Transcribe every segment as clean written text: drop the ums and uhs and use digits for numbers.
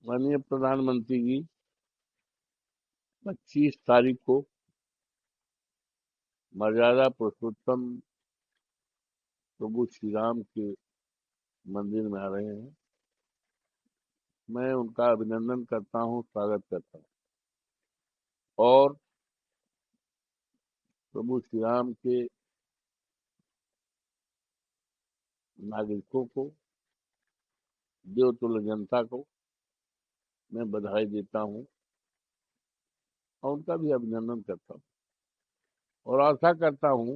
माननीय प्रधानमंत्री जी 25 तारीख को मर्यादा पुरुषोत्तम प्रभु श्री राम के मंदिर में आ रहे हैं। मैं उनका अभिनंदन करता हूं, स्वागत करता हूं और प्रभु श्री राम के नागरिकों को, देवतुल्य जनता को मैं बधाई देता हूं और उनका भी अभिनंदन करता हूं और आशा करता हूं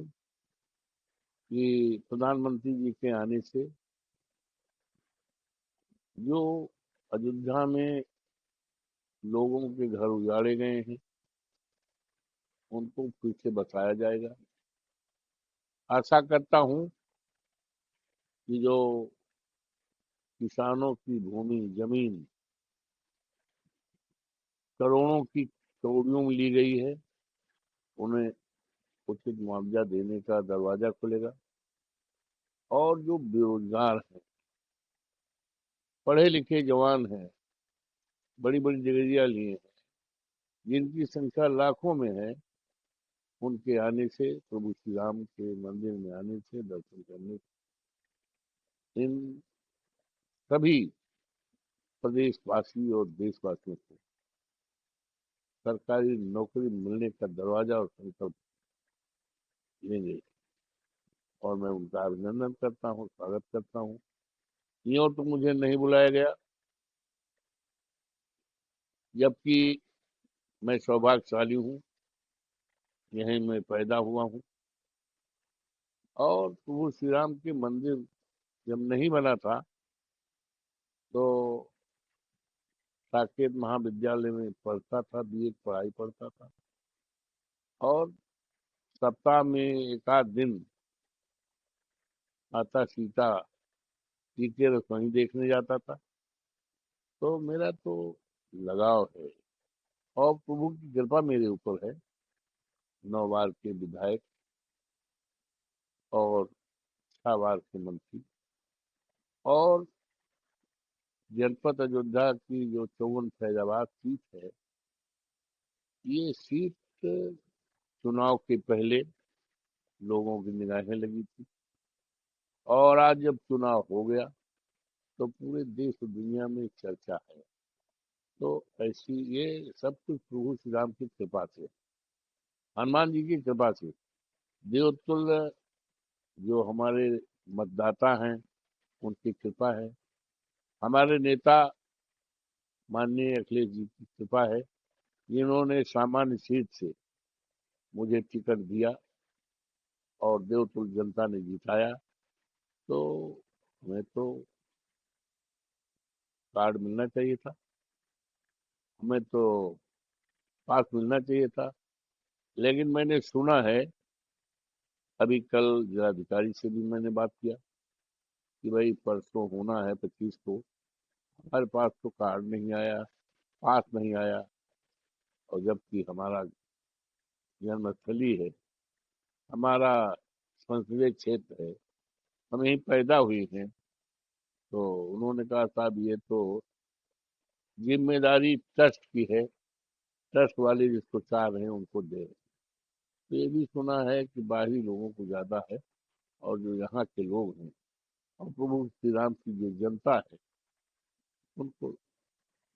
कि प्रधानमंत्री जी के आने से जो अयोध्या में लोगों के घर उजाड़े गए हैं उनको फिर से बसाया जाएगा। आशा करता हूं कि जो किसानों की भूमि जमीन करोड़ों की करोड़ियों में ली गई है, उन्हें उचित मुआवजा देने का दरवाजा खुलेगा और जो बेरोजगार हैं, पढ़े लिखे जवान हैं, बड़ी बड़ी डिग्रियां लिए हैं, जिनकी संख्या लाखों में है, उनके आने से, प्रभु श्री राम के मंदिर में आने से, दर्शन करने से इन सभी प्रदेशवासी और देशवासियों को सरकारी नौकरी मिलने का दरवाजा और संकल्प लेंगे और मैं उनका अभिनंदन करता हूँ, स्वागत करता हूँ। यूं तो मुझे नहीं बुलाया गया, जबकि मैं सौभाग्यशाली हूँ, यहीं मैं पैदा हुआ हूँ और प्रभु श्री राम के मंदिर जब नहीं बना था तो साकेत महाविद्यालय में पढ़ता था, बीए पढ़ाई पढ़ता था और सप्ताह में एक आध दिन माता सीता जी के रसोई देखने जाता था। तो मेरा तो लगाव है और प्रभु की कृपा मेरे ऊपर है। 9 बार के विधायक और 6 बार के मंत्री और जनपद अयोध्या की जो 54 फैजाबाद सीट है, ये सीट चुनाव के पहले लोगों की निगाहें लगी थी और आज जब चुनाव हो गया तो पूरे देश और दुनिया में चर्चा है। तो ऐसी ये सब कुछ प्रभु श्री राम की कृपा से, हनुमान जी की कृपा से, देवतुल्य जो हमारे मतदाता हैं उनकी कृपा है, हमारे नेता माननीय अखिलेश जी की कृपा है, जिन्होंने सामान्य सीट से मुझे टिकट दिया और देवतुल्य जनता ने जिताया। तो हमें तो कार्ड मिलना चाहिए था, हमें तो पास मिलना चाहिए था। लेकिन मैंने सुना है, अभी कल जिलाधिकारी से भी मैंने बात किया कि भाई परसों होना है 25 को, हमारे पास तो कार्ड नहीं आया, पास नहीं आया और जबकि हमारा जन्मस्थली है, हमारा संसदीय क्षेत्र है, हम यहीं पैदा हुए हैं। तो उन्होंने कहा साहब ये तो जिम्मेदारी ट्रस्ट की है, ट्रस्ट वाले जिसको चाह रहे हैं उनको दे। तो ये भी सुना है कि बाहरी लोगों को ज्यादा है और जो यहाँ के लोग हैं और प्रभु श्री राम की जो जनता है उनको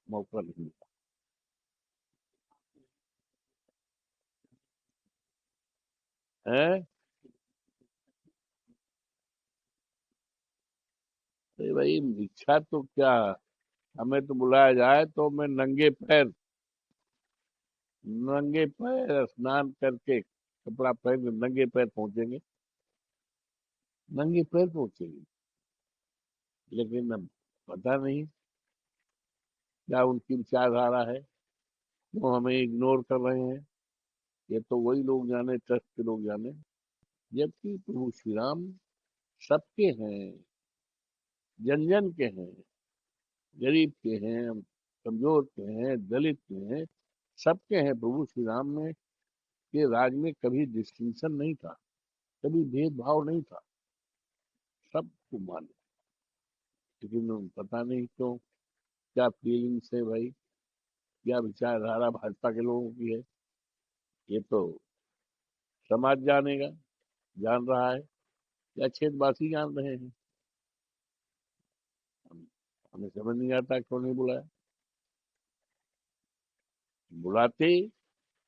मौका नहीं मिला है। अरे भाई इच्छा तो क्या, हमें तो बुलाया जाए तो मैं नंगे पैर स्नान करके कपड़ा पहन के नंगे पैर पहुंचेंगे, नंगे पैर पहुंचेंगे। लेकिन अब पता नहीं क्या उनकी विचारधारा है, वो हमें इग्नोर कर रहे हैं। ये तो वही लोग जाने, ट्रस्ट के लोग जाने, जबकि प्रभु श्री राम सबके हैं, जन जन के हैं, गरीब के हैं, कमजोर के हैं, दलित के हैं, सबके हैं। प्रभु श्री राम में के राज में कभी डिस्टिंक्शन नहीं था, कभी भेदभाव नहीं था, सबको माने। लेकिन पता नहीं क्यों क्या फीलिंग्स है भाई, क्या विचारधारा भाजपा के लोगों की है, ये तो समाज जानेगा, जान रहा है, या क्षेत्रवासी जान रहे हैं। हम- हमें समझ नहीं आता क्यों नहीं बुलाया। बुलाते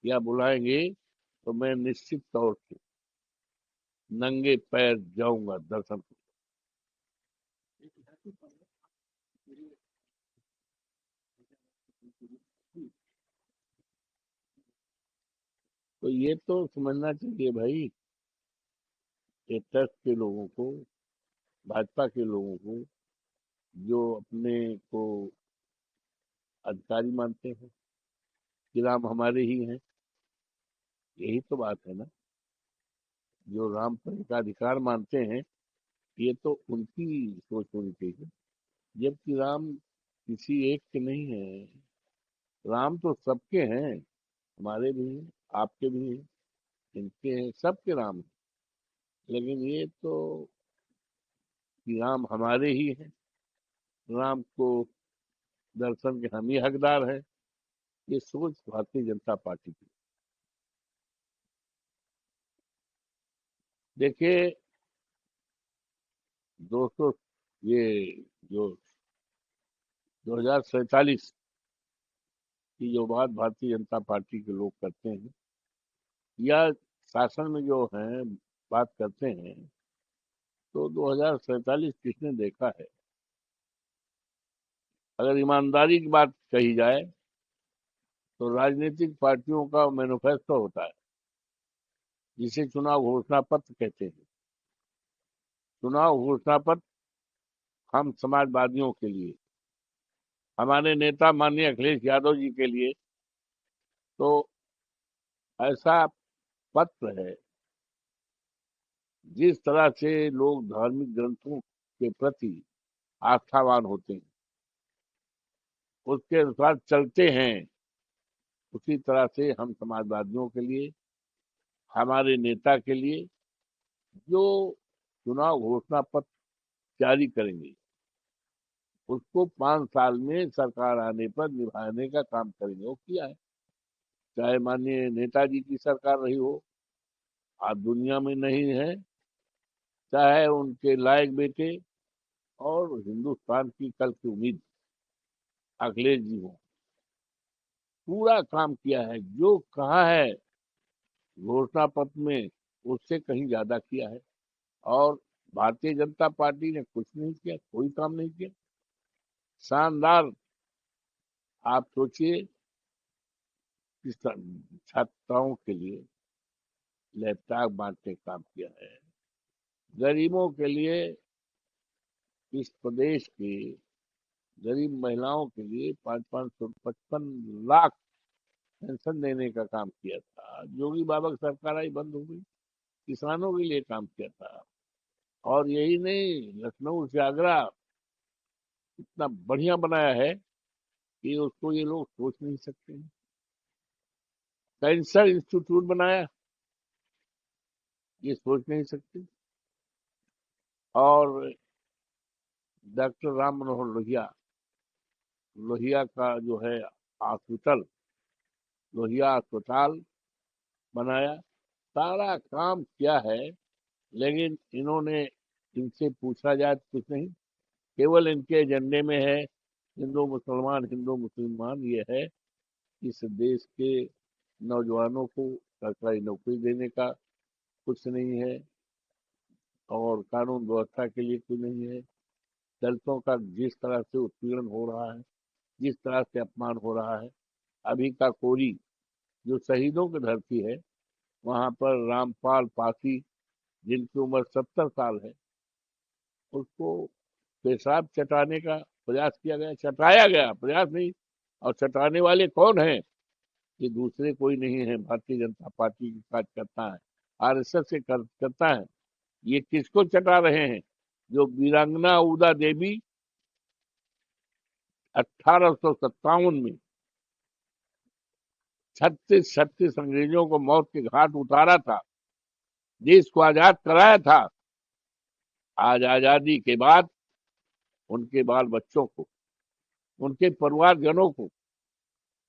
या बुलाएंगे तो मैं निश्चित तौर से नंगे पैर जाऊंगा दर्शन को। तो ये तो समझना चाहिए भाई, ये ट्रस्ट के लोगों को, भाजपा के लोगों को, जो अपने को अधिकारी मानते हैं कि राम हमारे ही हैं। यही तो बात है ना, जो राम पर का अधिकार मानते हैं, ये तो उनकी सोच होनी चाहिए। जबकि राम किसी एक के नहीं है, राम तो सबके हैं, हमारे भी हैं, आपके भी हैं, इनके हैं, सबके राम हैं। लेकिन ये तो कि राम हमारे ही हैं, राम को दर्शन के हम ही हकदार हैं, ये सोच भारतीय जनता पार्टी की। देखिए दोस्तों, ये जो 2047 की जो बात भारतीय जनता पार्टी के लोग करते हैं, या शासन में जो हैं बात करते हैं, तो 2047 किसने देखा है? अगर ईमानदारी की बात कही जाए तो राजनीतिक पार्टियों का मैनिफेस्टो होता है, जिसे चुनाव घोषणा पत्र कहते हैं। चुनाव घोषणा पत्र हम समाजवादियों के लिए, हमारे नेता माननीय अखिलेश यादव जी के लिए तो ऐसा पत्र है, जिस तरह से लोग धार्मिक ग्रंथों के प्रति आस्थावान होते हैं, उसके अनुसार चलते हैं, उसी तरह से हम समाजवादियों के लिए, हमारे नेता के लिए जो चुनाव घोषणा पत्र जारी करेंगे, उसको 5 साल में सरकार आने पर निभाने का काम करेंगे। वो किया है, चाहे माननीय नेताजी की सरकार रही हो, आज दुनिया में नहीं है, चाहे उनके लायक बेटे और हिंदुस्तान की कल की उम्मीद अखिलेश जी हो, पूरा काम किया है। जो कहा है घोषणा पत्र में, उससे कहीं ज्यादा किया है। और भारतीय जनता पार्टी ने कुछ नहीं किया, कोई काम नहीं किया। शानदार, आप सोचिए कि छात्राओं के लिए लैपटॉप बांटने का काम किया है, गरीबों के लिए, इस प्रदेश की गरीब महिलाओं के लिए 5,555 लाख पेंशन देने का काम किया था। योगी बाबा की सरकार आई, बंद हो गई। किसानों के लिए काम किया था। और यही नहीं, लखनऊ से आगरा इतना बढ़िया बनाया है कि उसको ये लोग सोच नहीं सकते हैं। कैंसर इंस्टीट्यूट बनाया, ये सोच नहीं सकते। और डॉक्टर राम मनोहर लोहिया, लोहिया का जो है हॉस्पिटल, लोहिया अस्पताल बनाया, सारा काम किया है। लेकिन इन्होंने, इनसे पूछा जाए तो कुछ नहीं, केवल इनके एजेंडे में है हिंदू मुसलमान। ये है इस देश के नौजवानों को सरकारी नौकरी देने का कुछ नहीं है, और कानून व्यवस्था के लिए कुछ नहीं है। दलितों का जिस तरह से उत्पीड़न हो रहा है, जिस तरह से अपमान हो रहा है, अभी का कोरी जो शहीदों की धरती है, वहां पर रामपाल पासी, जिनकी उम्र 70 साल है, उसको पेशाब चटाने का प्रयास किया गया, चटाया गया, प्रयास नहीं। और चटाने वाले कौन हैं? ये दूसरे कोई नहीं है, भारतीय जनता पार्टी की कार्यकर्ता है, आरएसएस के करता है। ये किसको चटा रहे हैं? जो वीरांगना उदा देवी 1857 में 36 अंग्रेजों को मौत के घाट उतारा था, देश को आजाद कराया था, आज आजादी के बाद उनके बाल बच्चों को उनके परिवारजनों को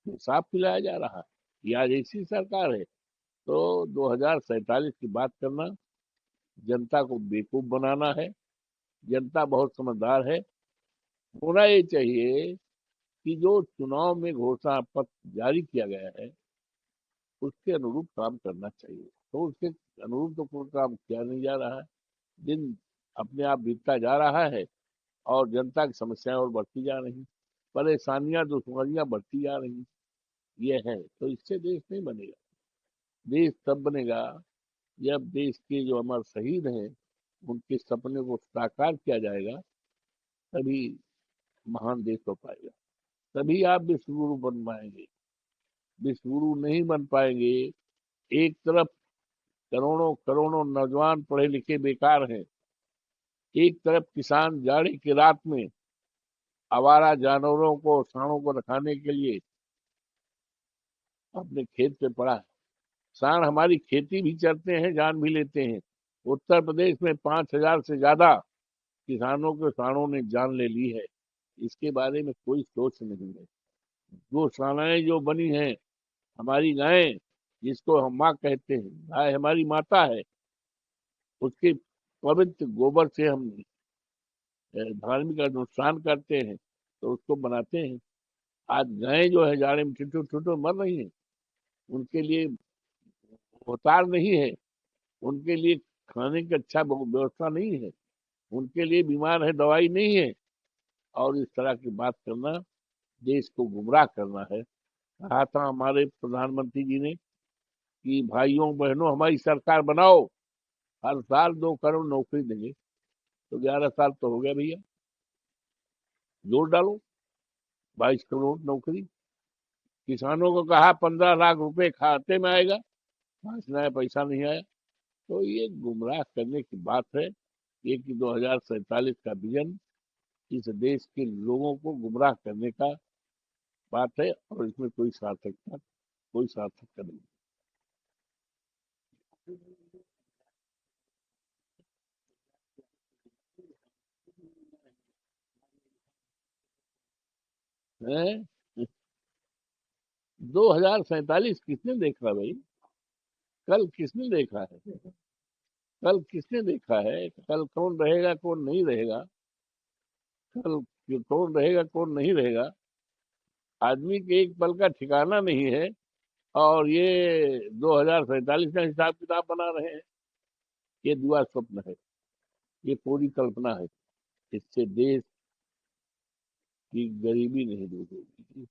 हिसाब पिलाया जा रहा है। ये आज ऐसी सरकार है। तो 2047 की बात करना, जनता को बेवकूफ बनाना है। जनता बहुत समझदार है। होना ये चाहिए कि जो चुनाव में घोषणा पत्र जारी किया गया है उसके अनुरूप काम करना चाहिए। तो उसके अनुरूप तो कोई काम किया नहीं जा रहा है। दिन अपने आप बीतता जा रहा है और जनता की समस्याएं और बढ़ती जा रही, परेशानियां दुश्वारियां बढ़ती जा रही। ये है तो इससे देश नहीं बनेगा। देश तब बनेगा जब देश के जो अमर शहीद हैं उनके सपने को साकार किया जाएगा, तभी महान देश हो पाएगा। तभी आप विश्वगुरु बन पाएंगे। विश्वगुरु नहीं बन पाएंगे। एक तरफ करोड़ों करोड़ों नौजवान पढ़े लिखे बेकार हैं, एक तरफ किसान जाड़े की रात में आवारा जानवरों को सांडों को रखाने के लिए अपने खेत पे पड़ा है। सांड हमारी खेती भी करते हैं, जान भी लेते हैं। उत्तर प्रदेश में 5,000 से ज्यादा किसानों के सांडों ने जान ले ली है। इसके बारे में कोई सोच नहीं है। गौशालाएं जो बनी हैं, हमारी गायें जिसको हम माँ कहते हैं, गाय हमारी माता है, उसके पवित्र गोबर से हम धार्मिक अनुष्ठान करते हैं तो उसको बनाते हैं। आज गायें जो है जाड़े में ठिठुर ठिठुर मर रही हैं। उनके लिए अवतार नहीं है, उनके लिए खाने की अच्छा व्यवस्था नहीं है, उनके लिए बीमार है दवाई नहीं है। और इस तरह की बात करना देश को गुमराह करना है। कहा था हमारे प्रधानमंत्री जी ने कि भाइयों बहनों हमारी सरकार बनाओ, हर साल 2 करोड़ नौकरी देंगे। तो 11 साल तो हो गया भैया, जोर डालो 22 करोड़ नौकरी। किसानों को कहा 15 लाख रुपए खाते में आएगा, पांच नया पैसा नहीं आया। तो ये गुमराह करने की बात है। ये कि 2047 का विजन इस देश के लोगों को गुमराह करने का बात है और इसमें कोई सार्थकता नहीं। 2047 किसने देखा भाई? कल किसने देखा है? कल किसने देखा है? कल कौन रहेगा कौन नहीं रहेगा? कल कौन रहेगा कौन नहीं रहेगा? आदमी के एक पल का ठिकाना नहीं है। और ये 2047 का हिसाब किताब बना रहे हैं। ये दुआ स्वप्न है, ये पूरी कल्पना है। इससे देश की गरीबी नहीं दूर होगी,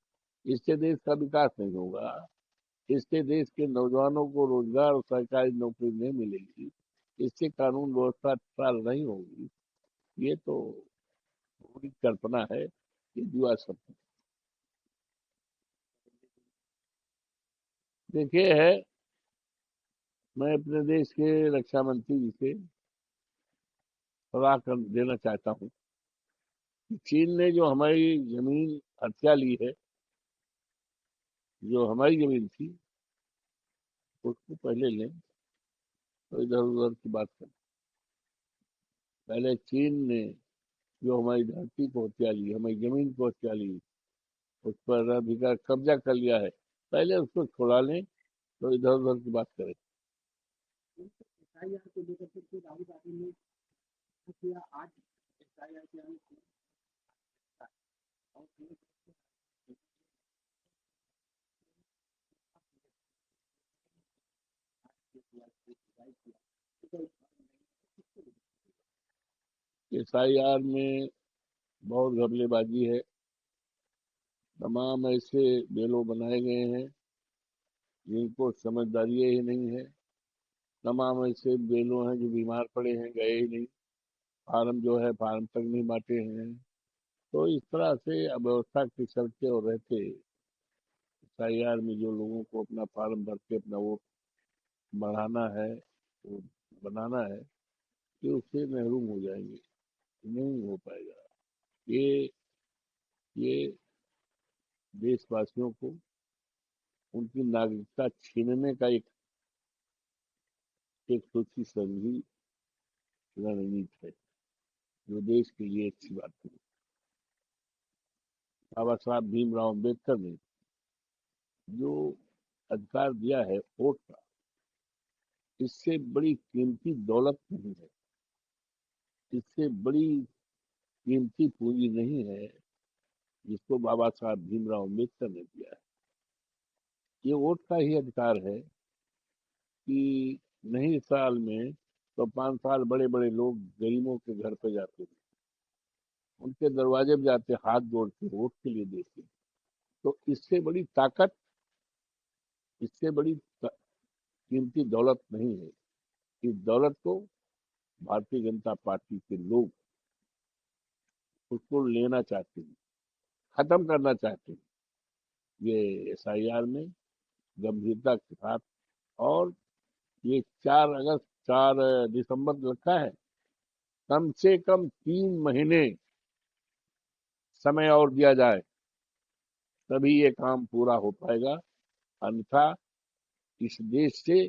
इससे देश का विकास नहीं होगा, इससे देश के नौजवानों को रोजगार और सरकारी नौकरी नहीं मिलेगी, इससे कानून व्यवस्था ठिकाल नहीं होगी। ये तो पूरी कल्पना है, ये दुआ स्वप्न। देखिए है, मैं अपने देश के रक्षा मंत्री जी से सलाह कर देना चाहता हूँ कि चीन ने जो हमारी जमीन हथिया ली है, जो हमारी जमीन थी उसको पहले लें। तो इधर उधर की बात करें। पहले चीन ने जो हमारी धरती को हथिया ली, हमारी जमीन को हथिया ली, उस पर अधिकार कब्जा कर लिया है, पहले उसको छुड़ा लें तो इधर उधर की बात करें। SIR में बहुत घपलेबाजी है। तमाम ऐसे बिलों बनाए गए हैं जिनको समझदारी ही नहीं है। तमाम ऐसे बेलों हैं जो बीमार पड़े हैं, गए ही नहीं, फार्म जो है फार्म तक नहीं बांटे हैं। तो इस तरह से अव्यवस्था के चलते और रहते SIR में जो लोगों को अपना फार्म भर के अपना वोट बढ़ाना है, वो बनाना है, कि उससे महरूम हो जाएंगे, नहीं हो पाएगा। ये ये देशवासियों को उनकी नागरिकता छीनने का एक सोची समझी रणनीति है, जो देश के लिए अच्छी बात नहीं। बाबा साहब भीमराव अम्बेडकर ने जो अधिकार दिया है वोट का, इससे बड़ी कीमती दौलत नहीं है, इससे बड़ी कीमती पूंजी नहीं है जिसको बाबा साहब भीमराव अम्बेडकर ने दिया है। ये वोट का ही अधिकार है कि नहीं साल में तो 5 साल बड़े बड़े लोग गरीबों के घर पे जाते थे, उनके दरवाजे पे जाते हाथ जोड़ के वोट के लिए देते। तो इससे बड़ी ताकत, इससे बड़ी कीमती दौलत नहीं है। इस दौलत को भारतीय जनता पार्टी के लोग उसको लेना चाहते हैं, खत्म करना चाहते हैं। ये SIR में गंभीरता के साथ, और ये 4 अगस्त 4 दिसंबर रखा है, कम से कम 3 महीने समय और दिया जाए तभी ये काम पूरा हो पाएगा। अन्यथा इस देश से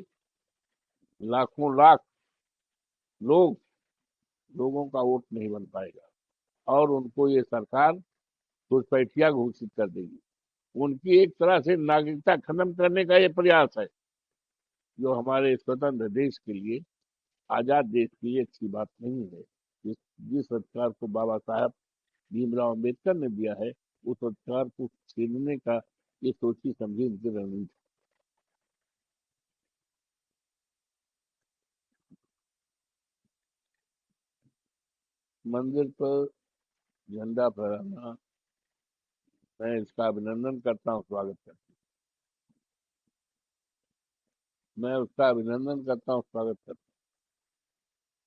लाखों लाख लोगों का वोट नहीं बन पाएगा और उनको ये सरकार घुसपैठिया घोषित कर देगी। उनकी एक तरह से नागरिकता खत्म करने का ये प्रयास है, जो हमारे स्वतंत्र देश के लिए, आजाद देश के लिए अच्छी बात नहीं है। जिस जिस अधिकार को बाबा साहब भीमराव अम्बेडकर ने दिया है, उस अधिकार को छीनने का ये सोची समझी इनकी रणनीति। मंदिर पर झंडा फहराना, मैं इसका अभिनंदन करता हूँ, स्वागत करता हूँ। मैं उसका अभिनंदन करता हूँ, स्वागत करता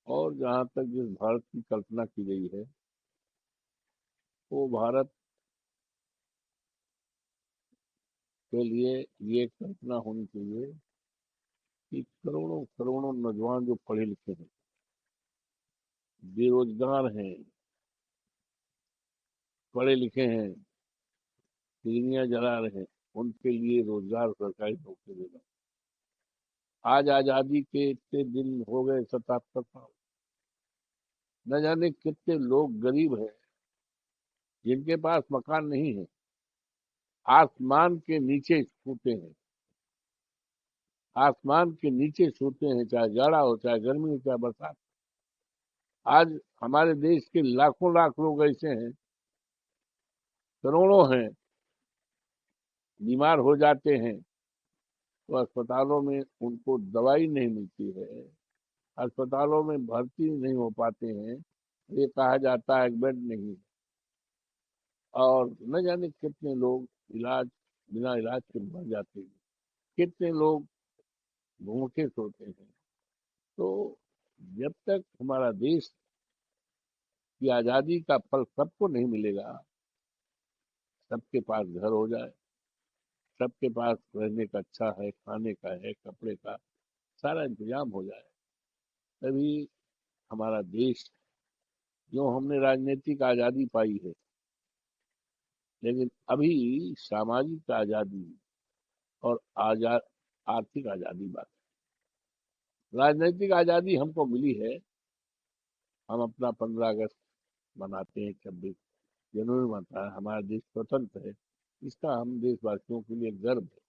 हूँ। और जहाँ तक जिस भारत की कल्पना की गई है, वो भारत के लिए ये कल्पना होनी चाहिए कि करोड़ों करोड़ों नौजवान जो पढ़े लिखे हैं, बेरोजगार हैं, पढ़े लिखे हैं, डिग्रियां जला रहे हैं, उनके लिए रोजगार, सरकारी नौकरी देना। आज आजादी के इतने दिन हो गए, 77 साल, न जाने कितने लोग गरीब हैं जिनके पास मकान नहीं है, आसमान के नीचे सोते हैं, आसमान के नीचे सोते हैं, चाहे जाड़ा हो, चाहे गर्मी हो, चाहे बरसात। आज हमारे देश के लाखों लाख लोग ऐसे हैं, करोड़ों हैं, बीमार हो जाते हैं तो अस्पतालों में उनको दवाई नहीं मिलती है, अस्पतालों में भर्ती नहीं हो पाते हैं, ये कहा जाता है बेड नहीं। और न जाने कितने लोग इलाज, बिना इलाज के मर जाते हैं, कितने लोग भूखे सोते हैं। तो जब तक हमारा देश की आजादी का फल सबको नहीं मिलेगा, सबके पास घर हो जाए, सबके पास रहने का अच्छा है, खाने का है, कपड़े का सारा इंतजाम हो जाए, तभी हमारा देश, जो हमने राजनीतिक आजादी पाई है, लेकिन अभी सामाजिक आजादी और आजाद आर्थिक आजादी बात। राजनीतिक आजादी हमको मिली है, हम अपना 15 अगस्त मनाते हैं, 26 जनवरी मनता है, हमारा देश स्वतंत्र है, इसका हम देशवासियों के लिए गर्व है।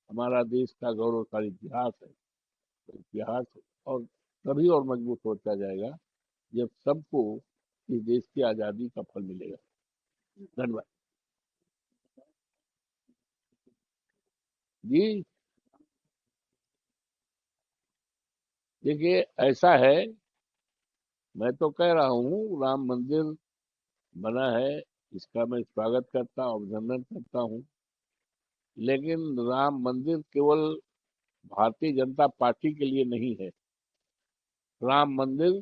हमारा देश का गौरवशाली इतिहास है, तो इतिहास और तभी और मजबूत होता जाएगा जब सबको इस देश की आजादी का फल मिलेगा। धन्यवाद जी। देखिए, ऐसा है, मैं तो कह रहा हूँ राम मंदिर बना है, इसका मैं स्वागत करता हूँ, अभिनंदन करता हूँ। लेकिन राम मंदिर केवल भारतीय जनता पार्टी के लिए नहीं है, राम मंदिर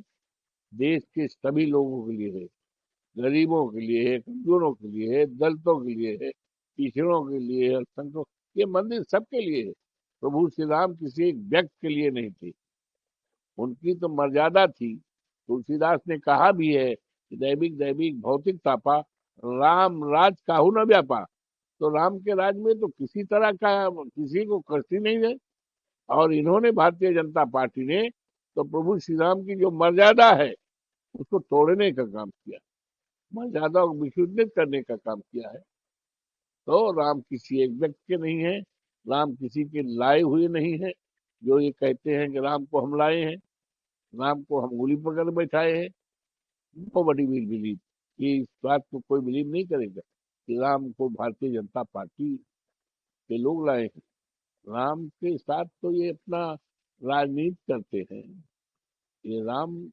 देश के सभी लोगों के लिए है, गरीबों के लिए है, कमजोरों के लिए है, दलितों के लिए है, पिछड़ों के लिए है, अल्पसंख्यकों। ये मंदिर सबके लिए है। प्रभु श्री राम किसी एक व्यक्ति के लिए नहीं थे, उनकी तो मर्यादा थी। तुलसीदास ने कहा भी है कि दैविक दैविक भौतिक तापा, राम राज काहू न व्यापा। तो राम के राज में तो किसी तरह का किसी को कष्ट नहीं है। और इन्होंने, भारतीय जनता पार्टी ने, तो प्रभु श्री राम की जो मर्यादा है उसको तोड़ने का काम किया, मर्यादा को विशुद्धित करने का काम किया है। तो राम किसी एक व्यक्ति के नहीं है, राम किसी के लाए हुए नहीं है। जो ये कहते हैं कि राम को हम लाए हैं, राम को हम उंगली पकड़ बैठाए हैं, नो बडी विल बिलीव। ये इस बात को कोई बिलीव नहीं करेगा कि राम को भारतीय जनता पार्टी के लोग लाए हैं। राम के साथ तो ये अपना राजनीति करते हैं। ये राम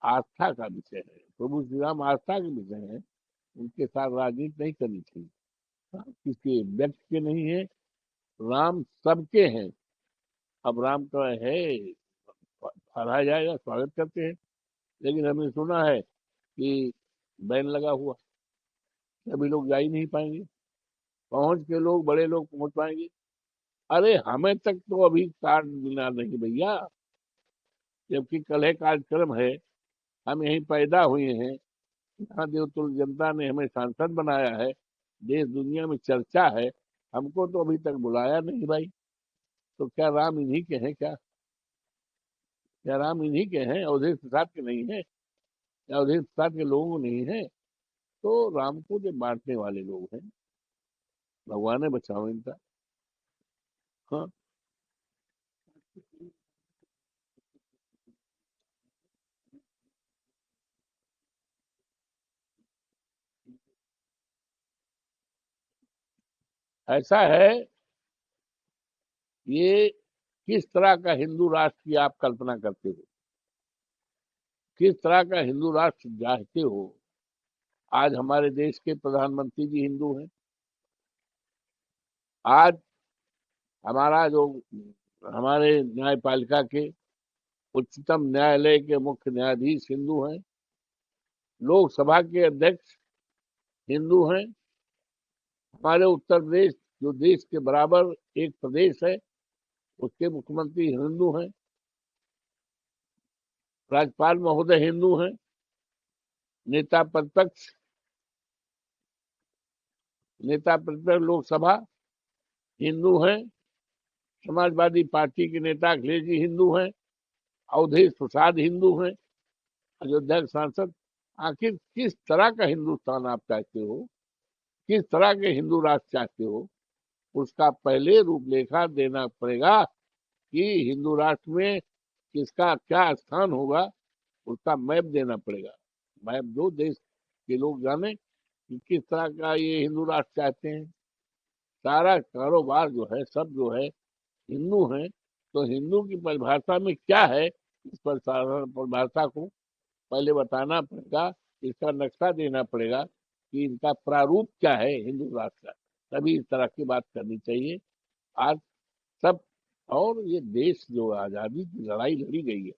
आस्था का विषय है, प्रभु श्री राम आस्था के विषय है, उनके साथ राजनीति नहीं करनी चाहिए। राम किसी व्यक्ति के नहीं है, राम सबके हैं। अब राम का है, फहराया जाएगा, स्वागत करते हैं। लेकिन हमने सुना है कि बैन लगा हुआ, सभी लोग जा ही नहीं पाएंगे, पहुंच के लोग, बड़े लोग पहुंच पाएंगे। अरे हमें तक तो अभी कार्ड मिला नहीं भैया, जबकि कल है कार्यक्रम है, हम यहीं पैदा हुए हैं, यहाँ देवतुल्य जनता ने हमें सांसद बनाया है, देश दुनिया में चर्चा है, हमको तो अभी तक बुलाया नहीं भाई। तो क्या राम इन्हीं के हैं? क्या राम इन्हीं के हैं? अवधेश प्रसाद के नहीं है? या अवधेश प्रसाद के लोगों को नहीं है? तो राम को जो बांटने वाले लोग हैं, भगवान ने बचाओ इनका। हाँ, ऐसा है, ये किस तरह का हिंदू राष्ट्र की आप कल्पना करते हो, किस तरह का हिंदू राष्ट्र चाहते हो? आज हमारे देश के प्रधानमंत्री जी हिंदू हैं। आज हमारा जो हमारे न्यायपालिका के उच्चतम न्यायालय के मुख्य न्यायाधीश हिंदू हैं, लोकसभा के अध्यक्ष हिंदू हैं। हमारे उत्तर प्रदेश, जो देश के बराबर एक प्रदेश है, उसके मुख्यमंत्री हिंदू हैं। राज्यपाल महोदय हिंदू हैं। नेता प्रतिपक्ष लोकसभा हिंदू हैं। समाजवादी पार्टी के नेता अखिलेश जी हिंदू हैं। अवधेश प्रसाद हिंदू हैं, अयोध्या के सांसद। आखिर किस तरह का हिंदुस्तान आप चाहते हो, किस तरह के हिंदू राष्ट्र चाहते हो? उसका पहले रूपरेखा देना पड़ेगा कि हिंदू राष्ट्र में किसका क्या स्थान होगा, उसका मैप देना पड़ेगा। मैप दो, देश के लोग जाने कि किस तरह का ये हिंदू राष्ट्र चाहते हैं। सारा कारोबार जो है, सब जो है, हिंदू हैं। तो हिंदू की परिभाषा में क्या है, इस पर साधारण परिभाषा को पहले बताना पड़ेगा, इसका नक्शा देना पड़ेगा कि इनका प्रारूप क्या है हिंदू राष्ट्र का, तभी इस तरह की बात करनी चाहिए। आज सब, और ये देश जो आजादी की लड़ाई लड़ी गई है,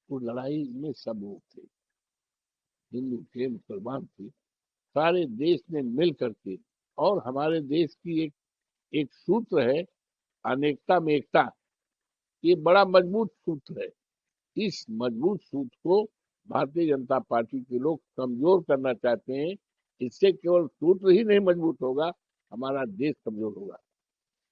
उस लड़ाई में सब लोग थे, हिंदू थे, मुसलमान थे, सारे देश ने मिल करके। और हमारे देश की एक एक सूत्र है, अनेकता में एकता। ये बड़ा मजबूत सूत्र है। इस मजबूत सूत्र को भारतीय जनता पार्टी के लोग कमजोर करना चाहते हैं। इससे केवल सूत्र ही नहीं मजबूत होगा, हमारा देश कमजोर होगा।